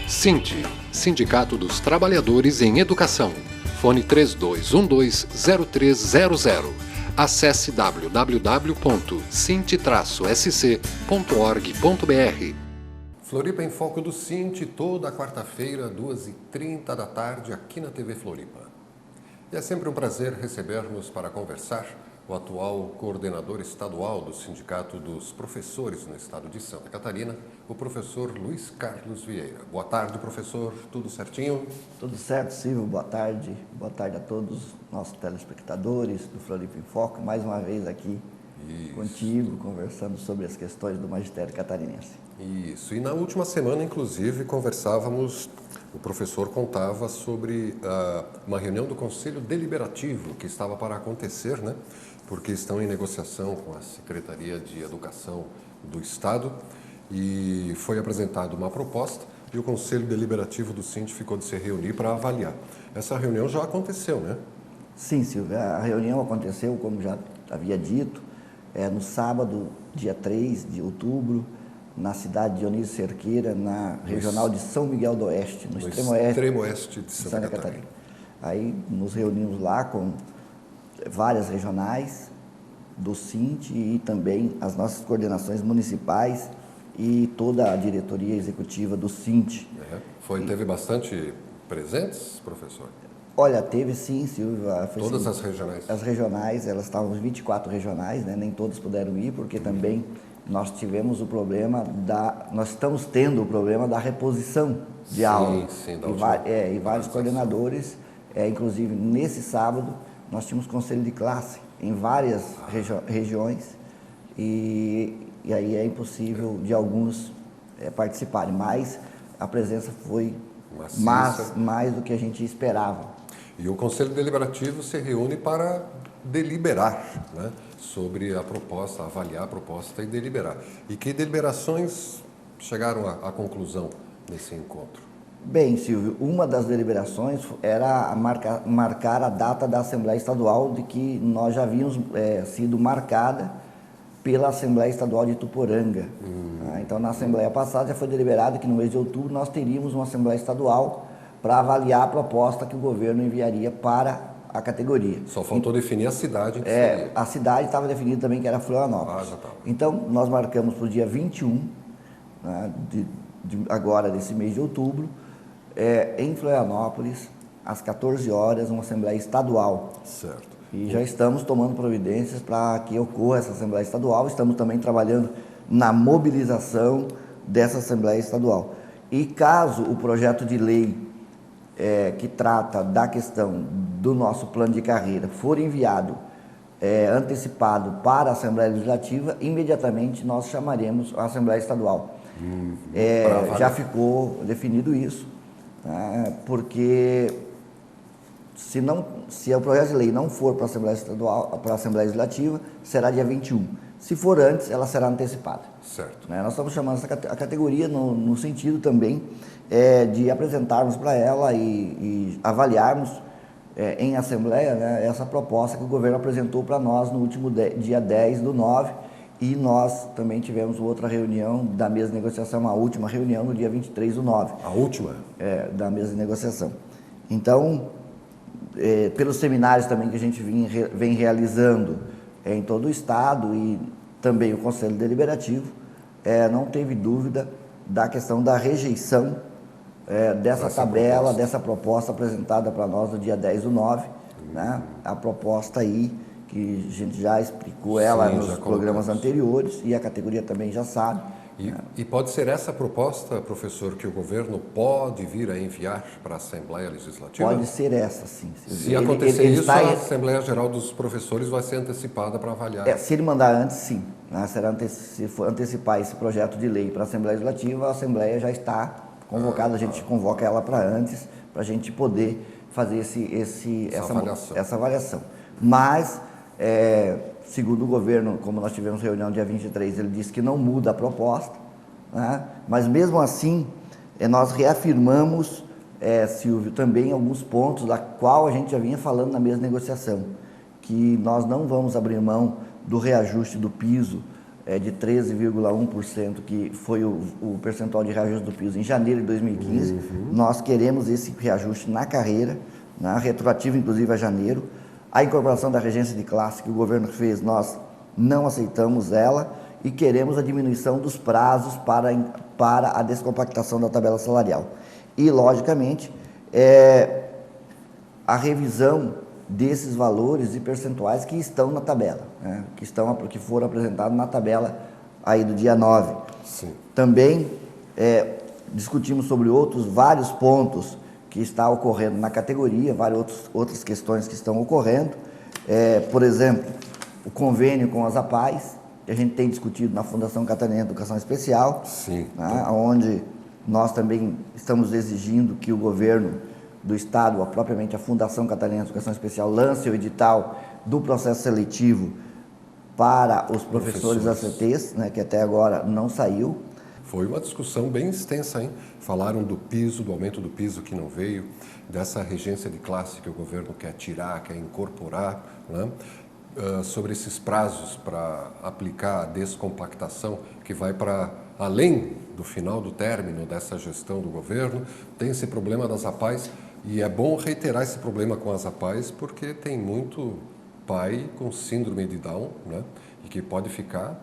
SINT, Sindicato dos Trabalhadores em Educação. Fone 3212-0300. Acesse www.sint-sc.org.br. Floripa em Foco do SINT, toda quarta-feira, 2h30 da tarde, aqui na TV Floripa. E é sempre um prazer recebermos para conversar o atual coordenador estadual do Sindicato dos Professores no estado de Santa Catarina, o professor Luiz Carlos Vieira. Boa tarde, professor. Tudo certinho? Tudo certo, Silvio. Boa tarde. Boa tarde a todos os nossos telespectadores do Floripa em Foco. Mais uma vez aqui contigo, conversando sobre as questões do magistério catarinense. Isso. E na última semana, inclusive, conversávamos, o professor contava sobre uma reunião do Conselho Deliberativo que estava para acontecer, né? Porque estão em negociação com a Secretaria de Educação do Estado e foi apresentada uma proposta e o Conselho Deliberativo do SINT ficou de se reunir para avaliar. Essa reunião já aconteceu, né? Sim, Silvio. A reunião aconteceu, como já havia dito, no sábado, dia 3 de outubro, na cidade de Dionísio Cerqueira, na regional de São Miguel do Oeste, no extremo oeste de Santa Catarina. Aí nos reunimos lá com várias regionais do SINT e também as nossas coordenações municipais e toda a diretoria executiva do SINT. Teve bastante presentes, professor? Olha, teve sim, Silvio. Todas as regionais? As regionais, elas estavam 24 regionais, né? Nem todas puderam ir, porque também nós tivemos o problema nós estamos tendo o problema da reposição de aula. Sim, e vários coordenadores, inclusive nesse sábado, nós tínhamos conselho de classe em várias regiões e aí é impossível de alguns participarem, mas a presença foi mais do que a gente esperava. E o Conselho Deliberativo se reúne para deliberar, né, sobre a proposta, avaliar a proposta e deliberar. E que deliberações chegaram à conclusão nesse encontro? Bem, Silvio, uma das deliberações era marcar a data da Assembleia Estadual, de que nós já havíamos sido marcada pela Assembleia Estadual de Ituporanga. Então, na Assembleia passada já foi deliberado que no mês de outubro nós teríamos uma Assembleia Estadual para avaliar a proposta que o governo enviaria para a categoria. Só faltou definir a cidade. A cidade estava definida também, que era Florianópolis. Já estava. Então, nós marcamos para o dia 21, né, agora desse mês de outubro, em Florianópolis, às 14 horas, uma Assembleia Estadual. Certo. E já estamos tomando providências para que ocorra essa Assembleia Estadual. Estamos também trabalhando na mobilização dessa Assembleia Estadual. E caso o projeto de lei que trata da questão do nosso plano de carreira for enviado antecipado para a Assembleia Legislativa, imediatamente nós chamaremos a Assembleia Estadual. Já ficou definido isso, né, porque se o projeto de lei não for para a Assembleia Estadual, para a Assembleia Legislativa, será dia 21. Se for antes, ela será antecipada. Certo. Nós estamos chamando a categoria no sentido também de apresentarmos para ela e avaliarmos em Assembleia, né, essa proposta que o governo apresentou para nós no último dia 10/9, e nós também tivemos outra reunião da mesa de negociação, a última reunião no dia 23/9. A última? Da mesa de negociação. Então, pelos seminários também que a gente vem realizando em todo o estado e também o Conselho Deliberativo, não teve dúvida da questão da rejeição dessa tabela, dessa proposta apresentada para nós no dia 10/9, né? A proposta aí, que a gente já explicou ela nos programas anteriores e a categoria também já sabe. E pode ser essa proposta, professor, que o governo pode vir a enviar para a Assembleia Legislativa? Pode ser essa, sim. Se acontecer isso, a Assembleia Geral dos Professores vai ser antecipada para avaliar? Se ele mandar antes, sim. Né? Se for antecipar esse projeto de lei para a Assembleia Legislativa, a Assembleia já está convocada, a gente convoca ela para antes, para a gente poder fazer essa avaliação. Mas, segundo o governo, como nós tivemos reunião dia 23, ele disse que não muda a proposta, né? Mas mesmo assim, nós reafirmamos, Silvio, também alguns pontos da qual a gente já vinha falando na mesma negociação, que nós não vamos abrir mão do reajuste do piso de 13,1%, que foi o percentual de reajuste do piso em janeiro de 2015. Nós queremos esse reajuste na carreira, né, retroativo inclusive a janeiro. A incorporação da regência de classe que o governo fez, nós não aceitamos ela e queremos a diminuição dos prazos para a descompactação da tabela salarial. E, logicamente, a revisão desses valores e percentuais que estão na tabela, né, que foram apresentados na tabela aí do dia 9. Sim. Também discutimos sobre vários pontos que está ocorrendo na categoria, várias outras questões que estão ocorrendo. Por exemplo, o convênio com as APAES, que a gente tem discutido na Fundação Catarinense de Educação Especial, Sim. Né, onde nós também estamos exigindo que o governo do Estado, propriamente a Fundação Catarinense de Educação Especial, lance o edital do processo seletivo para os professores ACTs, né, que até agora não saiu. Foi uma discussão bem extensa, hein? Falaram do piso, do aumento do piso que não veio, dessa regência de classe que o governo quer tirar, quer incorporar, né? Sobre esses prazos para aplicar a descompactação, que vai para além do final do término dessa gestão do governo. Tem esse problema das APAES, e é bom reiterar esse problema com as APAES, porque tem muito pai com síndrome de Down, né? E que pode ficar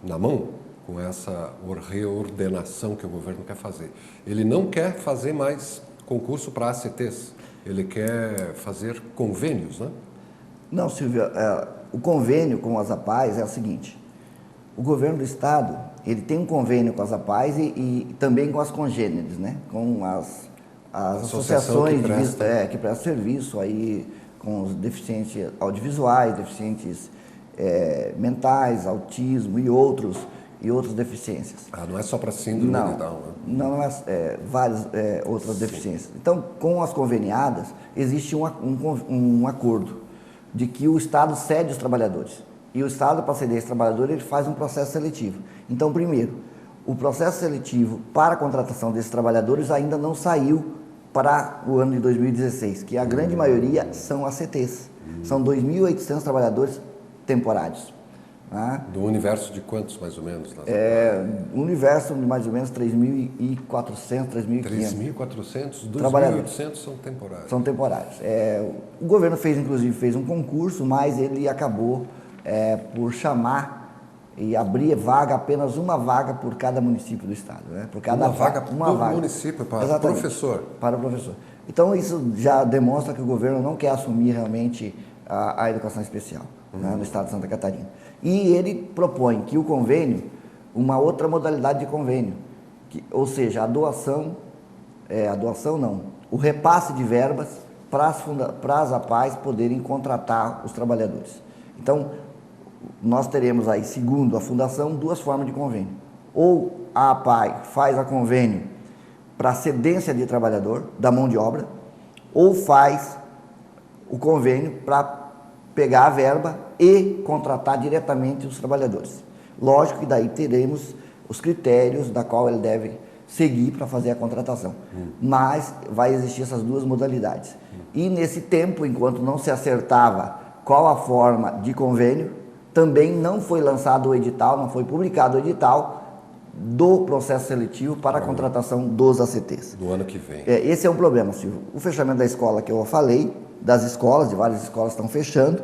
na mão com essa reordenação que o governo quer fazer. Ele não quer fazer mais concurso para ACTs, ele quer fazer convênios, né? Não, Silvio, o convênio com as APAES é o seguinte: o governo do Estado, ele tem um convênio com as APAES e também com as congêneres, né? Com as associações que prestam serviço aí com os deficientes audiovisuais, deficientes mentais, autismo e outras deficiências. Não é só para síndrome de Down, né? Não, várias outras deficiências. Então, com as conveniadas, existe um acordo de que o Estado cede os trabalhadores. E o Estado, para ceder esse trabalhador, ele faz um processo seletivo. Então, primeiro, o processo seletivo para a contratação desses trabalhadores ainda não saiu para o ano de 2016, que a grande maioria são ACTs. São 2.800 trabalhadores temporários. Né? Do universo de quantos, mais ou menos? Um universo de mais ou menos 3.400, 3.500. 3.400, 2.800 são temporários. São temporários. O governo fez um concurso, mas ele acabou por chamar e abrir apenas uma vaga por cada município do estado, né? Por cada vaga por município para professor. Para o professor. Então isso já demonstra que o governo não quer assumir realmente a educação especial, né, no estado de Santa Catarina. E ele propõe que o convênio, uma outra modalidade de convênio, ou seja, o repasse de verbas para as APAES poderem contratar os trabalhadores. Então, nós teremos aí, segundo a Fundação, duas formas de convênio. Ou a APAE faz a convênio para cedência de trabalhador, da mão de obra, ou faz o convênio para pegar a verba e contratar diretamente os trabalhadores. Lógico que daí teremos os critérios da qual ele deve seguir para fazer a contratação. Mas vai existir essas duas modalidades. E nesse tempo, enquanto não se acertava qual a forma de convênio, também não foi lançado o edital, não foi publicado o edital do processo seletivo para a contratação dos ACTs. Do ano que vem. Esse é um problema, Silvio. O fechamento da escola que eu falei, das escolas, de várias escolas estão fechando,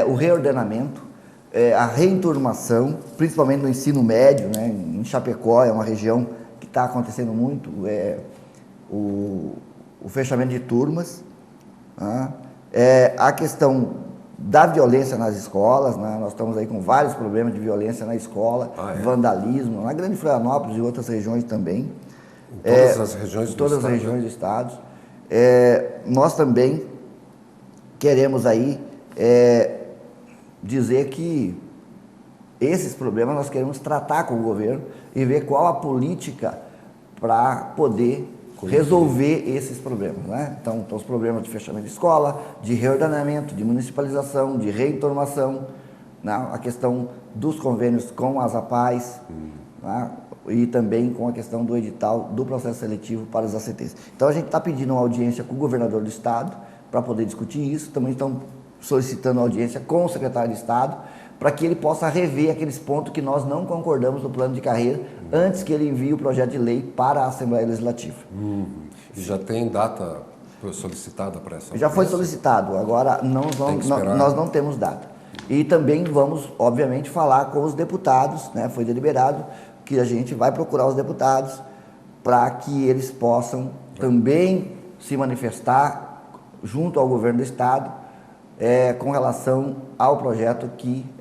o reordenamento, a reenturmação, principalmente no ensino médio, né? Em Chapecó é uma região que está acontecendo muito, o fechamento de turmas, né? A questão da violência nas escolas, né? Nós estamos aí com vários problemas de violência na escola, vandalismo, na Grande Florianópolis e outras regiões também. Em todas as regiões do estado. Todas as regiões do estado. Nós também queremos aí dizer que esses problemas nós queremos tratar com o governo e ver qual a política para poder resolver esses problemas, né? Então, os problemas de fechamento de escola, de reordenamento, de municipalização, de reinformação, né? A questão dos convênios com as APAES, né? E também com a questão do edital do processo seletivo para os ACTs. Então, a gente está pedindo uma audiência com o governador do estado para poder discutir isso. Também estão solicitando audiência com o secretário de Estado para que ele possa rever aqueles pontos que nós não concordamos no plano de carreira antes que ele envie o projeto de lei para a Assembleia Legislativa. E já tem data solicitada para essa? Já foi solicitado, agora nós não temos data. E também vamos, obviamente, falar com os deputados, né? Foi deliberado que a gente vai procurar os deputados para que eles possam também se manifestar junto ao governo do Estado com relação ao projeto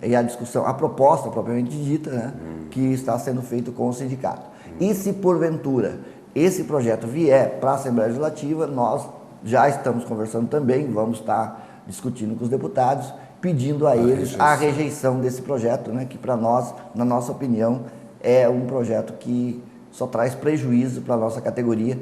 e a discussão, a proposta propriamente dita, né? Que está sendo feito com o sindicato. E se porventura esse projeto vier para a Assembleia Legislativa, nós já estamos conversando também, vamos estar discutindo com os deputados, pedindo a eles a rejeição desse projeto, né, que para nós, na nossa opinião, é um projeto que só traz prejuízo para a nossa categoria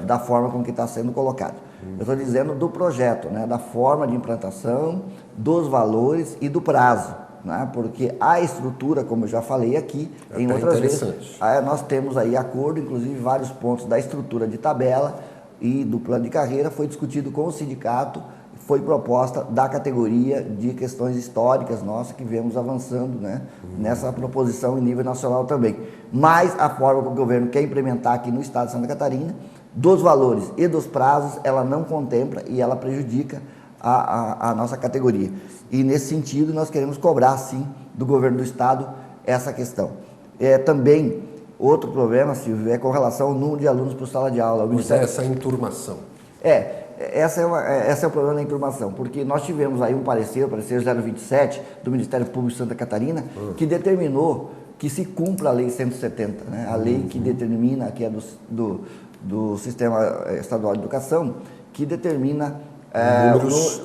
da forma como que está sendo colocado. Eu estou dizendo do projeto, né, da forma de implantação, dos valores e do prazo, né, porque a estrutura, como eu já falei aqui, em outras vezes, nós temos aí acordo, inclusive vários pontos da estrutura de tabela e do plano de carreira foi discutido com o sindicato, foi proposta da categoria de questões históricas nossa que viemos avançando, né, nessa proposição em nível nacional também. Mas a forma que o governo quer implementar aqui no estado de Santa Catarina, dos valores e dos prazos, ela não contempla e ela prejudica a nossa categoria. E nesse sentido nós queremos cobrar sim do governo do estado essa questão. Também outro problema, Silvio, é com relação ao número de alunos por sala de aula. Essa enturmação. Esse é o problema da informação, porque nós tivemos aí o parecer 027 do Ministério Público de Santa Catarina, que determinou que se cumpra a Lei 170, né? A lei que determina, que é do Sistema Estadual de Educação, que determina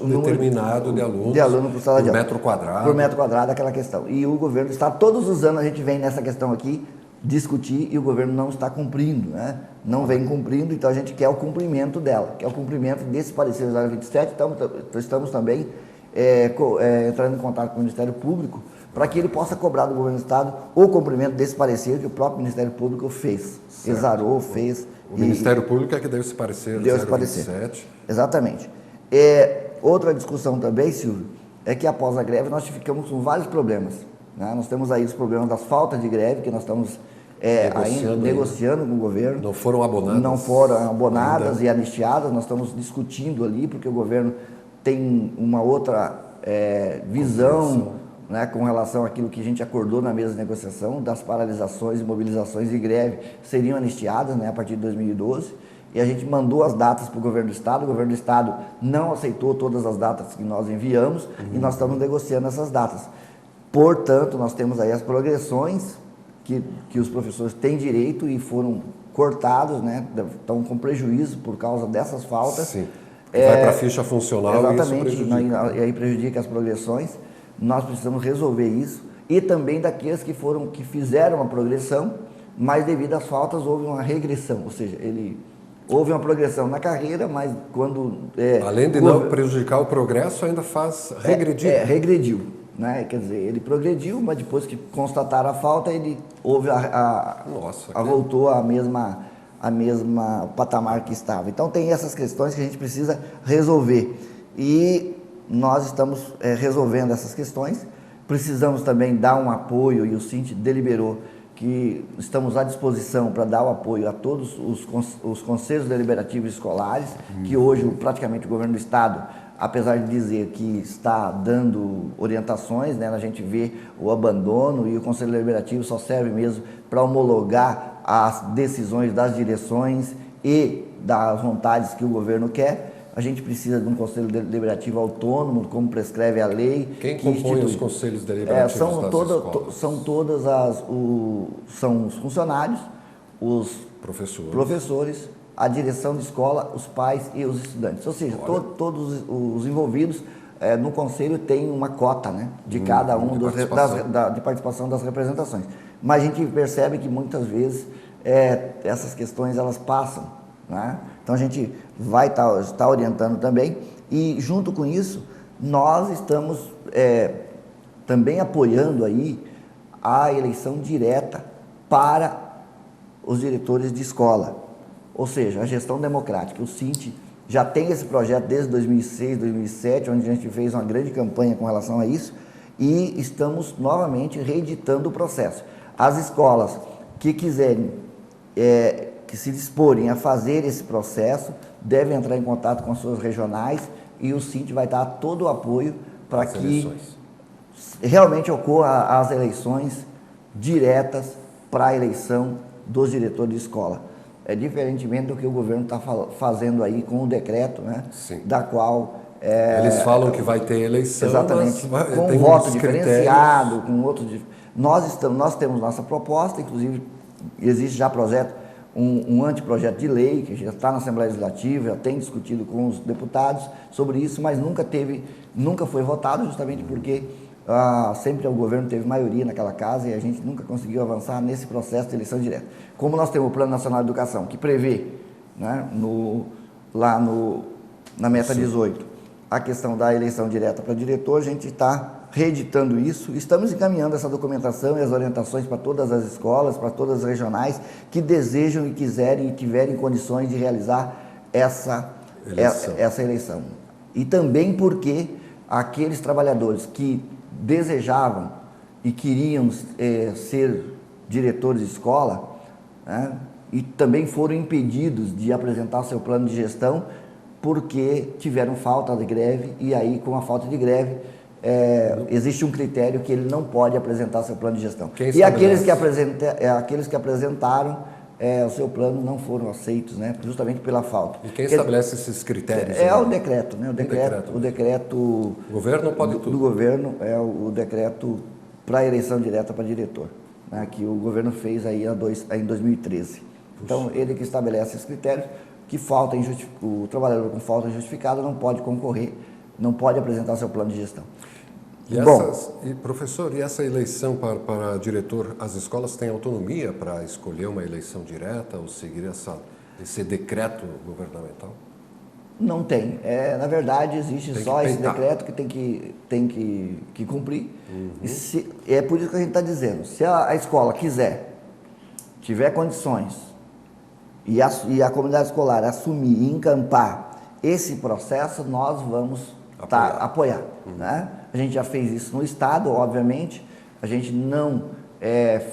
o número determinado de alunos por sala de aula. Metro quadrado. Por metro quadrado, aquela questão. E o governo está, todos os anos a gente vem nessa questão aqui, discutir e o governo não está cumprindo, né? Não vem cumprindo, então a gente quer o cumprimento dela, quer o cumprimento desse parecer 027, estamos também entrando em contato com o Ministério Público para que ele possa cobrar do governo do Estado o cumprimento desse parecer que o próprio Ministério Público fez, exarou, fez. O Ministério Público é que deu esse parecer 027. Exatamente. Outra discussão também, Silvio, é que após a greve nós ficamos com vários problemas, né? Nós temos aí os problemas das faltas de greve, que nós estamos ainda negociando com o governo. Não foram abonadas? Não foram abonadas e anistiadas, nós estamos discutindo ali, porque o governo tem uma outra visão, né, com relação àquilo que a gente acordou na mesa de negociação, das paralisações, mobilizações e greve seriam anistiadas, né, a partir de 2012, e a gente mandou as datas para o governo do Estado não aceitou todas as datas que nós enviamos, e nós estamos negociando essas datas. Portanto, nós temos aí as progressões que os professores têm direito e foram cortados, né? Estão com prejuízo por causa dessas faltas. Sim. Vai para a ficha funcional. Exatamente, e isso prejudica. E aí prejudica as progressões. Nós precisamos resolver isso. E também daqueles que fizeram uma progressão, mas devido às faltas houve uma regressão, ou seja, houve uma progressão na carreira, mas quando... Além de não prejudicar o progresso, ainda faz regredir. Regrediu. Né? Quer dizer, ele progrediu, mas depois que constataram a falta, ele voltou à mesma patamar que estava. Então tem essas questões que a gente precisa resolver. E nós estamos resolvendo essas questões. Precisamos também dar um apoio, e o Cinti deliberou que estamos à disposição para dar o apoio a todos os conselhos deliberativos escolares, que hoje praticamente o governo do Estado, apesar de dizer que está dando orientações, né, a gente vê o abandono, e o Conselho Deliberativo só serve mesmo para homologar as decisões das direções e das vontades que o governo quer. A gente precisa de um Conselho Deliberativo autônomo, como prescreve a lei. Quem compõe os Conselhos Deliberativos das escolas? São os funcionários, os professores, a direção de escola, os pais e os estudantes. Ou seja, todos os envolvidos no conselho têm uma cota, né, de cada um de participação das representações. Mas a gente percebe que muitas vezes essas questões elas passam, né? Então a gente vai estar orientando também, e junto com isso nós estamos também apoiando aí a eleição direta para os diretores de escola. Ou seja, a gestão democrática. O Cinti já tem esse projeto desde 2006, 2007, onde a gente fez uma grande campanha com relação a isso, e estamos novamente reeditando o processo. As escolas que quiserem, que se disporem a fazer esse processo, devem entrar em contato com as suas regionais e o Sint vai dar todo o apoio para que realmente ocorra as eleições diretas para a eleição dos diretores de escola. É diferentemente do que o governo está fazendo aí com o decreto, né? Sim. Da qual... Eles falam que vai ter eleição, exatamente, mas com tem voto critérios. diferenciado, com outros... Nós temos nossa proposta, inclusive existe já projeto, um anteprojeto de lei, que já está na Assembleia Legislativa, já tem discutido com os deputados sobre isso, mas nunca foi votado, justamente porque sempre o governo teve maioria naquela casa e a gente nunca conseguiu avançar nesse processo de eleição direta. Como nós temos o Plano Nacional de Educação, que prevê, né, na meta 18, a questão da eleição direta para diretor, a gente está reeditando isso, estamos encaminhando essa documentação e as orientações para todas as escolas, para todas as regionais que desejam e quiserem e tiverem condições de realizar essa eleição. E também porque aqueles trabalhadores que desejavam e queriam ser diretores de escola, né, e também foram impedidos de apresentar seu plano de gestão porque tiveram falta de greve, e aí com a falta de greve existe um critério que ele não pode apresentar seu plano de gestão. E aqueles que apresentaram o seu plano não foram aceitos, né, justamente pela falta. E quem estabelece esses critérios? O decreto, né? O decreto. O governo pode tudo. Do governo é o decreto para a eleição direta para diretor, né, que o governo fez aí em 2013. Puxa. Então, ele que estabelece esses critérios, que o trabalhador com falta justificada não pode concorrer, não pode apresentar seu plano de gestão. Professor, e essa eleição para diretor, as escolas têm autonomia para escolher uma eleição direta ou seguir esse decreto governamental? Não tem. Na verdade, existe esse decreto que tem que cumprir. Uhum. É por isso que a gente está dizendo, se a escola tiver condições e a comunidade escolar assumir e encampar esse processo, nós vamos apoiar. Uhum. Né? A gente já fez isso no Estado, obviamente, a gente não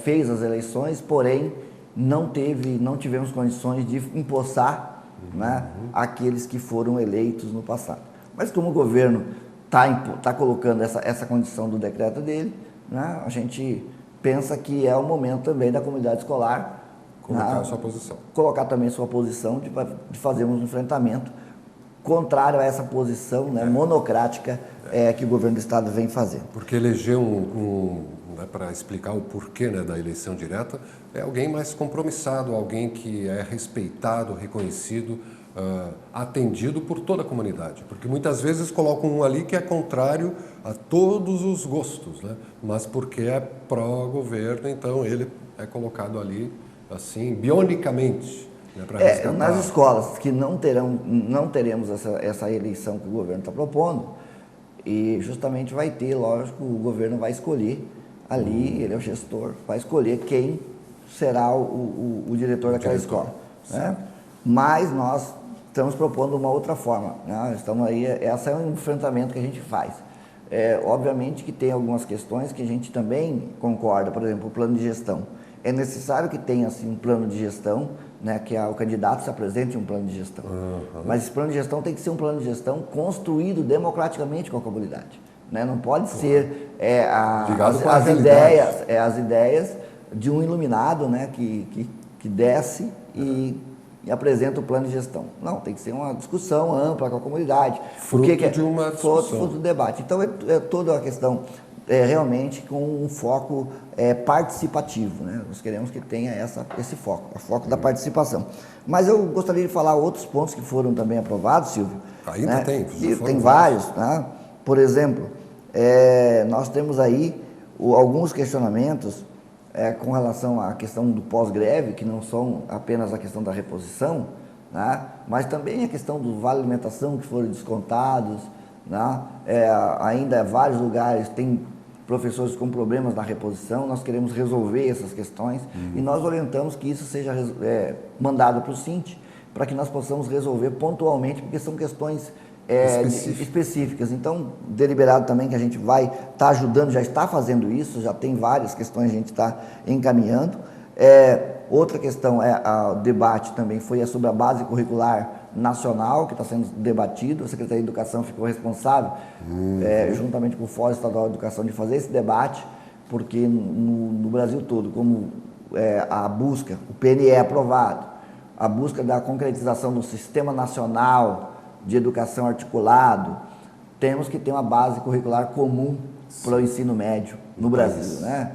fez as eleições, porém não tivemos condições de empossar, né, aqueles que foram eleitos no passado. Mas como o governo está colocando essa condição do decreto dele, né, a gente pensa que é o momento também da comunidade escolar colocar também sua posição de fazermos um enfrentamento contrário a essa posição, né, monocrática que o governo do Estado vem fazendo. Porque eleger para explicar o porquê, né, da eleição direta, é alguém mais compromissado, alguém que é respeitado, reconhecido, atendido por toda a comunidade. Porque muitas vezes colocam um ali que é contrário a todos os gostos, né, mas porque é pró-governo, então ele é colocado ali assim, bionicamente. Nas escolas que não teremos essa eleição que o governo está propondo, e justamente vai ter, lógico, o governo vai escolher ali, ele é o gestor, vai escolher quem será o diretor daquela escola. Né? Mas nós estamos propondo uma outra forma, né? Esse é um enfrentamento que a gente faz. Obviamente que tem algumas questões que a gente também concorda, por exemplo, o plano de gestão. É necessário que tenha assim, um plano de gestão, né, que o candidato se apresente um plano de gestão. Uhum. Mas esse plano de gestão tem que ser um plano de gestão construído democraticamente com a comunidade. Né? Não pode ser as ideias de um iluminado, né, que desce e apresenta o plano de gestão. Não, tem que ser uma discussão ampla com a comunidade. Fruto de uma discussão. Fruto do debate. Então, toda a questão realmente com um foco participativo, né? Nós queremos que tenha esse foco, o foco da participação. Mas eu gostaria de falar outros pontos que foram também aprovados, Silvio. Ainda né? tem? Tem vários. Né? Por exemplo, nós temos aí alguns questionamentos com relação à questão do pós-greve, que não são apenas a questão da reposição, né? Mas também a questão do vale alimentação que foram descontados, né? Ainda vários lugares tem professores com problemas na reposição, nós queremos resolver essas questões e nós orientamos que isso seja mandado para o Sint, para que nós possamos resolver pontualmente, porque são questões específicas. Então, deliberado também que a gente vai estar ajudando, já está fazendo isso, já tem várias questões que a gente está encaminhando. Outra questão o debate também foi sobre a base curricular nacional, que está sendo debatido. A Secretaria de Educação ficou responsável, juntamente com o Fórum Estadual de Educação, de fazer esse debate, porque no Brasil todo, como a busca, o PNE aprovado, a busca da concretização do Sistema Nacional de Educação Articulado, temos que ter uma base curricular comum para o ensino médio no Brasil, né?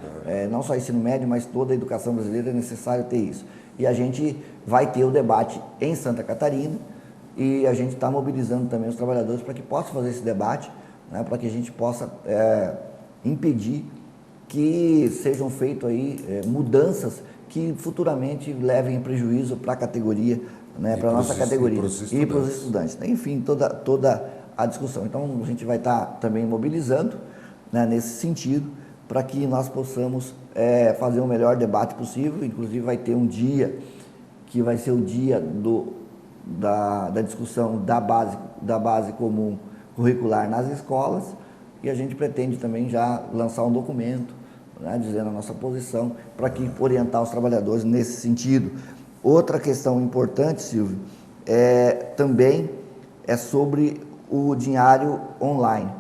Não só ensino médio, mas toda a educação brasileira é necessário ter isso. E a gente vai ter o debate em Santa Catarina e a gente está mobilizando também os trabalhadores para que possam fazer esse debate, né? Para que a gente possa impedir que sejam feitas aí mudanças que futuramente levem prejuízo para a categoria, né? Para a nossa categoria e para os estudantes. Enfim, toda a discussão. Então, a gente vai estar também mobilizando, né, nesse sentido, para que nós possamos fazer o melhor debate possível. Inclusive, vai ter um dia que vai ser o dia da discussão da base comum curricular nas escolas, e a gente pretende também já lançar um documento, né, dizendo a nossa posição, para que orientar os trabalhadores nesse sentido. Outra questão importante, Silvio, também é sobre o diário online.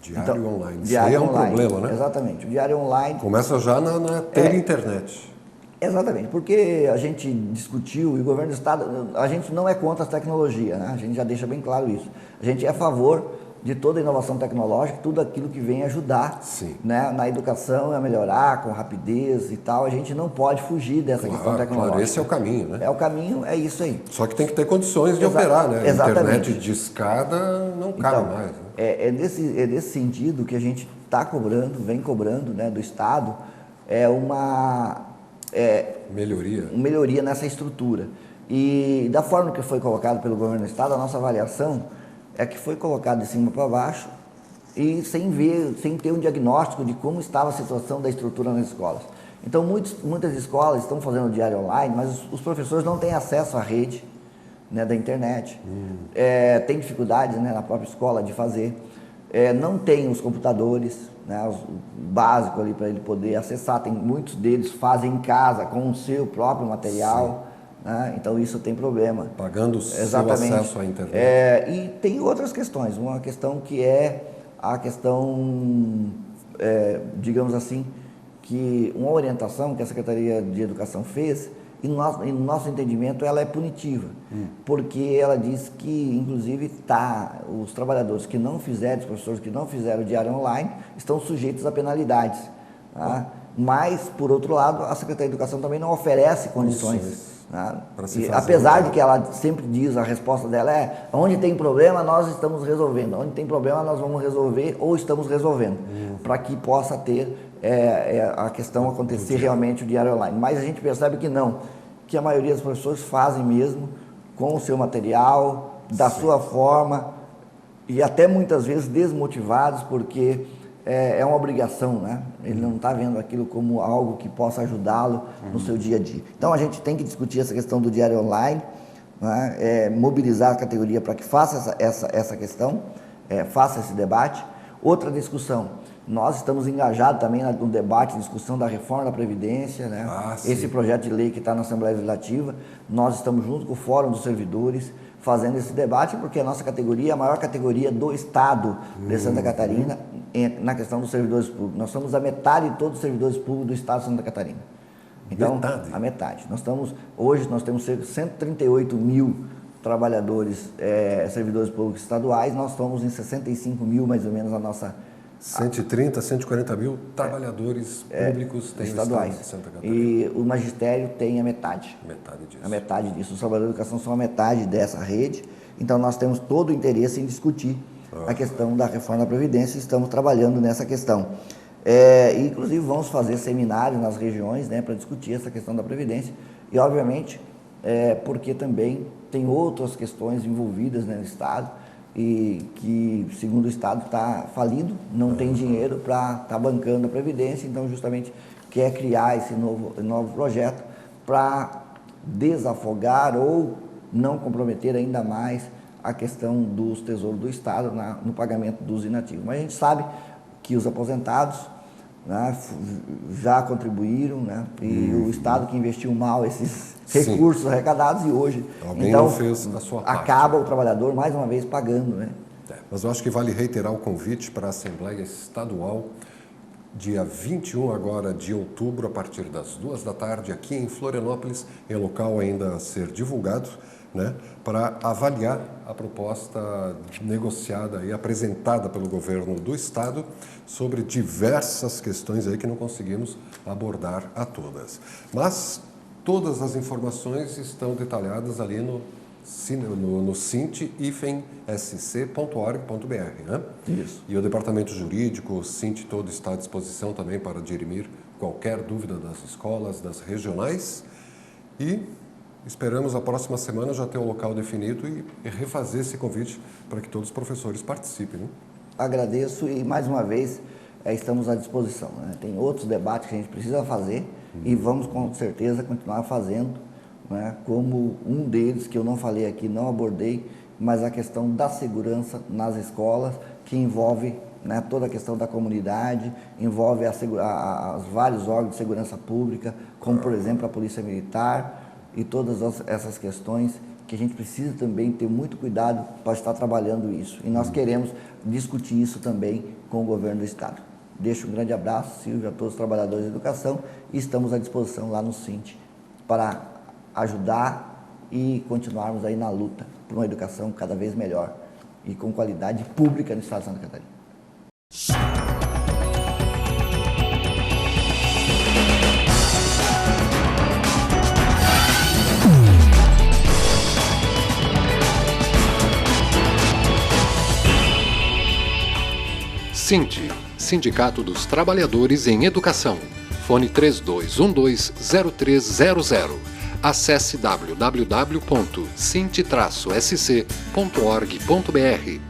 Diário online. Isso Diário aí é um online, problema, né? Exatamente. O diário online... Começa já na internet. Exatamente, porque a gente discutiu e o governo do estado, a gente não é contra as tecnologias, né? A gente já deixa bem claro isso. A gente é a favor de toda a inovação tecnológica, tudo aquilo que vem ajudar, né, na educação, a melhorar com rapidez e tal. A gente não pode fugir dessa questão tecnológica. Claro, esse é o caminho, né? É o caminho, é isso aí. Só que tem que ter condições de operar, né? Exatamente. A internet de escada não cabe mais. Né? É nesse sentido que a gente está cobrando, vem cobrando, né, do Estado, uma melhoria nessa estrutura. E da forma que foi colocado pelo governo do Estado, a nossa avaliação é que foi colocado de cima para baixo e sem ter um diagnóstico de como estava a situação da estrutura nas escolas. Então, muitas escolas estão fazendo o diário online, mas os professores não têm acesso à rede, né, da internet. Tem dificuldades, né, na própria escola de fazer. Não tem os computadores, né, o básico ali para ele poder acessar. Muitos deles fazem em casa com o seu próprio material. Né? Então isso tem problema. Pagando o seu acesso à internet. E tem outras questões. Uma questão que é a questão, digamos assim, que uma orientação que a Secretaria de Educação fez, e no nosso entendimento ela é punitiva, porque ela diz que, inclusive, os trabalhadores que não fizeram, os professores que não fizeram o diário online, estão sujeitos a penalidades. Tá? Mas, por outro lado, a Secretaria de Educação também não oferece condições. Né? Apesar de que ela sempre diz, a resposta dela onde tem problema nós estamos resolvendo, onde tem problema nós vamos resolver ou estamos resolvendo, para que possa ter a questão acontecer realmente o diário online. Mas a gente percebe que não, que a maioria dos professores fazem mesmo com o seu material, da sua forma, e até muitas vezes desmotivados, porque é uma obrigação, né? Ele não está vendo aquilo como algo que possa ajudá-lo no seu dia a dia. Então a gente tem que discutir essa questão do diário online, né? Mobilizar a categoria para que faça essa questão, faça esse debate. Outra discussão, nós estamos engajados também no debate, discussão da reforma da Previdência, né? Esse projeto de lei que está na Assembleia Legislativa, nós estamos junto com o Fórum dos Servidores, fazendo esse debate, porque a nossa categoria é a maior categoria do Estado de Santa Catarina na questão dos servidores públicos. Nós somos a metade de todos os servidores públicos do Estado de Santa Catarina. Então, a metade. Hoje nós temos cerca de 138 mil trabalhadores, servidores públicos estaduais, nós estamos em 65 mil, mais ou menos, a nossa... 130, 140 mil trabalhadores públicos têm estaduais de Santa Catarina. E o magistério tem a metade. Metade disso. A metade disso. Os trabalhadores de educação são a metade dessa rede. Então, nós temos todo o interesse em discutir a questão da reforma da Previdência e estamos trabalhando nessa questão. Inclusive, vamos fazer seminários nas regiões, né, para discutir essa questão da Previdência. E, obviamente, porque também tem outras questões envolvidas, né, no Estado, e que, segundo o Estado, está falido, não tem dinheiro para estar bancando a Previdência, então justamente quer criar esse novo projeto para desafogar ou não comprometer ainda mais a questão dos tesouros do Estado no pagamento dos inativos. Mas a gente sabe que os aposentados, né, já contribuíram, né, e o Estado que investiu mal esses recursos arrecadados e hoje alguém então não fez a sua parte. Acaba o trabalhador mais uma vez pagando, né? Mas eu acho que vale reiterar o convite para a Assembleia Estadual dia 21 agora de outubro, a partir das 2 da tarde, aqui em Florianópolis, em local ainda a ser divulgado, né, para avaliar a proposta negociada e apresentada pelo governo do Estado sobre diversas questões aí que não conseguimos abordar a todas. Mas todas as informações estão detalhadas ali no cint-sc.org.br, né? Isso. E o departamento jurídico, o Cint todo está à disposição também para dirimir qualquer dúvida das escolas, das regionais. E esperamos a próxima semana já ter o local definido e refazer esse convite para que todos os professores participem, né? Agradeço e mais uma vez estamos à disposição, né? Tem outros debates que a gente precisa fazer e vamos com certeza continuar fazendo, né, como um deles que eu não falei aqui, não abordei, mas a questão da segurança nas escolas, que envolve, né, toda a questão da comunidade, envolve os vários órgãos de segurança pública, como por exemplo a Polícia Militar e todas essas questões que a gente precisa também ter muito cuidado para estar trabalhando isso. E nós queremos discutir isso também com o governo do Estado. Deixo um grande abraço, Silvio, a todos os trabalhadores da educação e estamos à disposição lá no Cint para ajudar e continuarmos aí na luta por uma educação cada vez melhor e com qualidade pública no Estado de Santa Catarina. Cint, Sindicato dos Trabalhadores em Educação. Fone 3212-0300. Acesse www.cint-sc.org.br.